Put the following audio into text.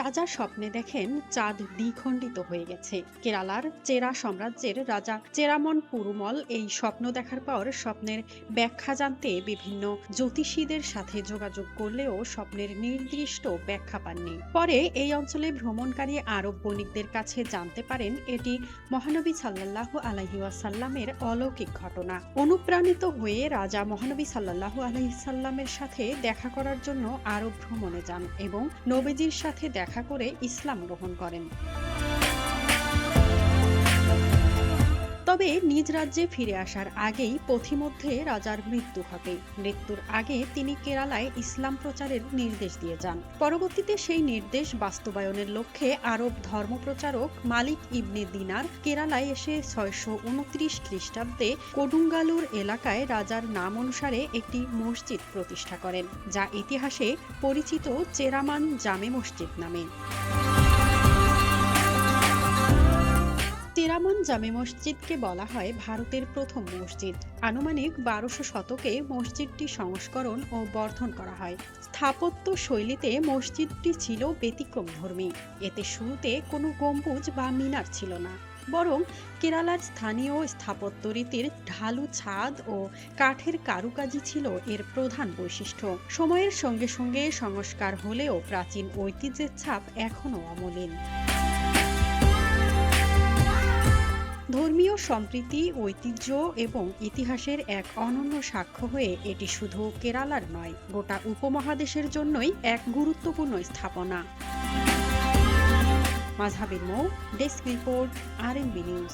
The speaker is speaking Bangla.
রাজা স্বপ্নে দেখেন চাঁদ দ্বিখণ্ডিত হয়ে গেছে। কেরালার চেরা সাম্রাজ্যের রাজা চেরামন পুরুমল এই স্বপ্ন দেখার পর স্বপ্নের ব্যাখ্যা জানতে বিভিন্ন জ্যোতিষীদের সাথে যোগাযোগ করলেও স্বপ্নের নির্দিষ্ট ব্যাখ্যা পাননি। পরে এই অঞ্চলে ভ্রমণকারী আরব বণিকদের কাছে জানতে পারেন এটি মহানবী সাল্লাল্লাহু আলাইহি ওয়াসাল্লামের অলৌকিক ঘটনা। অনুপ্রাণিত হয়ে রাজা মহানবী সাল্লাল্লাহু আলাইহি সাল্লামের সাথে দেখা করার জন্য আরব ভ্রমণে যান এবং নবীজির সাথে দেখা করে ইসলাম গ্রহণ করেন। তবে নিজ রাজ্যে ফিরে আসার আগেই পথিমধ্যে রাজার মৃত্যু ঘটে। মৃত্যুর আগে তিনি কেরালায় ইসলাম প্রচারের নির্দেশ দিয়ে যান। পরবর্তীতে সেই নির্দেশ বাস্তবায়নের লক্ষ্যে আরব ধর্মপ্রচারক মালিক ইবনে দিনার কেরালায় এসে ৬২৯ খ্রিস্টাব্দে কোডুঙ্গালুর এলাকায় রাজার নাম অনুসারে একটি মসজিদ প্রতিষ্ঠা করেন, যা ইতিহাসে পরিচিত চেরামান জামে মসজিদ নামে। চেরামান জামে মসজিদকে বলা হয় ভারতের প্রথম মসজিদ। আনুমানিক ১২০০ শতকে মসজিদটি সংস্করণ ও বর্ধন করা হয়। স্থাপত্য শৈলীতে মসজিদটি ছিল ব্যতিক্রমধর্মী। এতে শুরুতে কোনো গম্বুজ বা মিনার ছিল না, বরং কেরালার স্থানীয় স্থাপত্য রীতির ঢালু ছাদ ও কাঠের কারুকাজি ছিল এর প্রধান বৈশিষ্ট্য। সময়ের সঙ্গে সঙ্গে সংস্কার হলেও প্রাচীন ঐতিহ্যের ছাপ এখনও অমলিন। ধর্মীয় সম্প্রীতি, ঐতিহ্য এবং ইতিহাসের এক অনন্য সাক্ষ্য হয়ে এটি শুধু কেরালার নয়, গোটা উপমহাদেশের জন্যই এক গুরুত্বপূর্ণ স্থাপনা। মাজহাবির মৌ, ডেস্ক রিপোর্ট, RNB নিউজ।